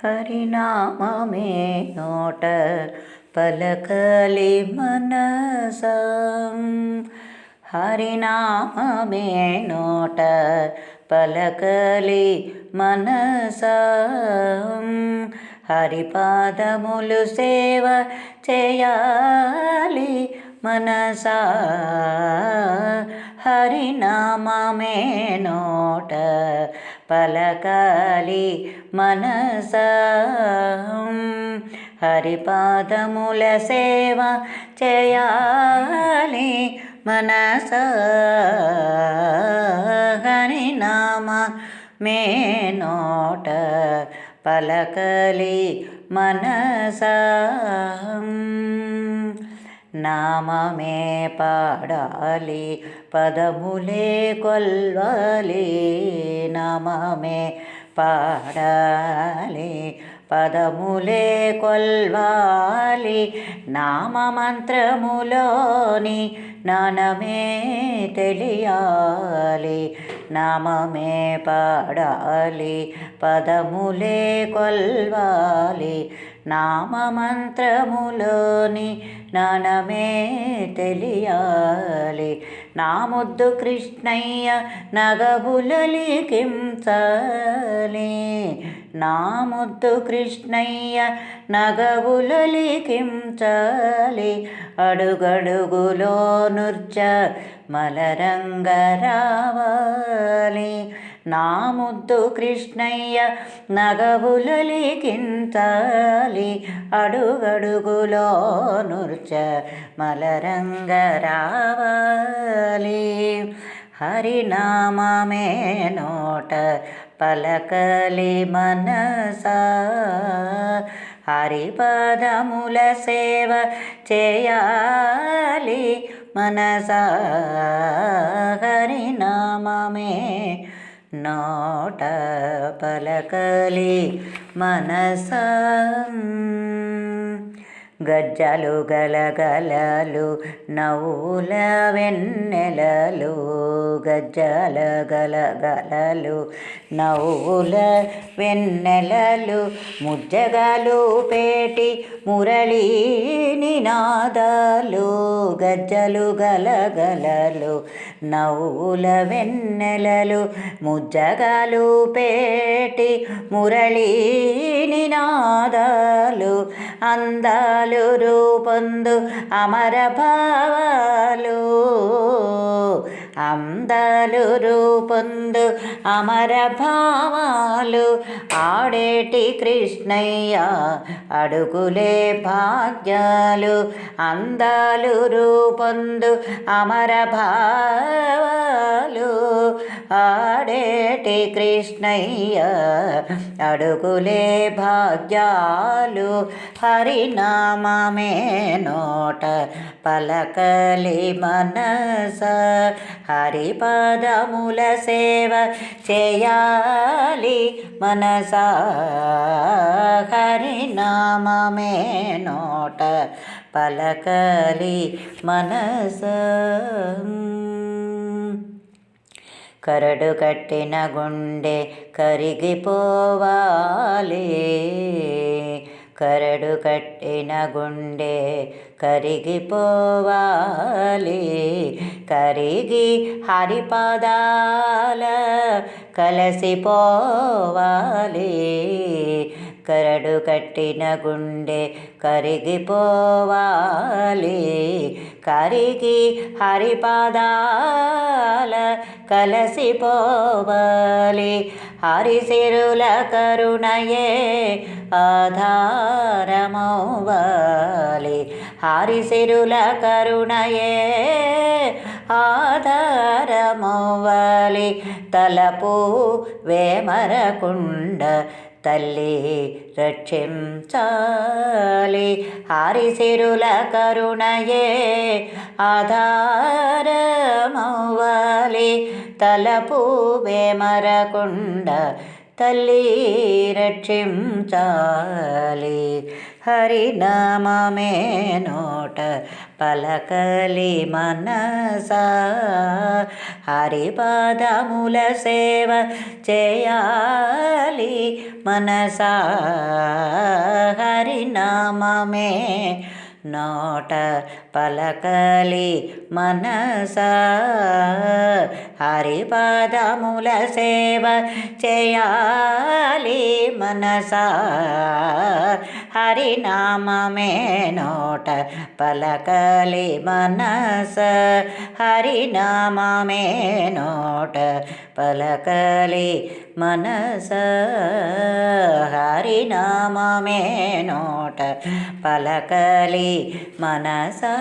హరినామమే నోట పలకలి మనసా. హరినామమే నోట పలకలి మనసా. హరిపాదములు సేవ చేయాలి మనసా. హరినామమే నోట పలకాలి మనసా. హరిపాదముల సేవ చేయాలి మనసా. హరినామమే నోట పలకలి మనసా. నామమే పాడాలి పదములే కొల్వాలి. నామమే పాడాలి పదములే కొల్వాలి. నామమంత్రములోని జ్ఞానమే తెలియాలి. నామమే పాడాలి పదములే కొల్వాలి. నామమంత్రములోని జ్ఞానమే తెలియాలి. నా ముద్దు కృష్ణయ్య నగబులలికించాలి. నా ముద్దు కృష్ణయ్య నగబులలికించాలి. అడుగడుగులో నృత్య మలరంగ రావాలి. నా ముద్దు కృష్ణయ్య నగబులలికించాలి. అడుగడుగులో నృత్య మలరంగ రావాలి. హరినామమే నోట పలకలి మనసా. హరిపదముల సేవ చేయాలి మనసా. హరినామమే నోట పలకలి మనసా. గజ్జలు గలగలలు నవ్వుల వెన్నెలలు. గజ్జల గలగలలు నవ్వుల వెన్నెలలు. ముజ్జగలు పేటి మురళీ నినాదాలు. గజ్జలు గలగలలు నవ్వుల వెన్నెలలు. ముజ్జగలు పేటి మురళీ నినాదాలు. అందాలు రూపొందు అమర భావాలు. అందాలు రూపొందు అమర భావాలు. ఆడేటి కృష్ణయ్య అడుగులే భాగ్యాలు. అందాలు రూపొందు అమర భావాలు. ఆడేటి కృష్ణయ్య అడుగులే భాగ్యాలు. హరినామమే నోట పలకలి మనసా. హరిపదముల సేవ చేయాలి మనసా. హరినామమే నోట పలకలి మనసా. కరడు కట్టిన గుండె కరిగిపోవాలి. కరడు కట్టిన గుండె కరిగిపోవాలి. కరిగి హరిపదాల కలసిపోవాలి. కరడు కట్టిన గుండె కరిగిపోవాలి. కరిగి హరిపదాల కలసిపోవాలి. హరిసిరుల కరుణయే ఆధారమవ్వాలి. హరిసిరుల కరుణయే ఆధారమవ్వాలి. తలపు వేమరకుండ తల్లి రక్షించాలి. హరిసిరుల కరుణయే ఆధారమవ్వాలి. తలపు వేమరకుండ తల్లి రక్షించాలి. హరినామమే నోట పలకలి మనసా హరిపాదముల సేవ చేయాలి మనసా హరినామమే నోట పలకలి మనసా హరిపాదముల సేవ చేయాలి మనసా హరినామమే నోట పలకలి మనస హరినామమే నోట పలకలి మనస హరినామమే నోట పలకలి మనసా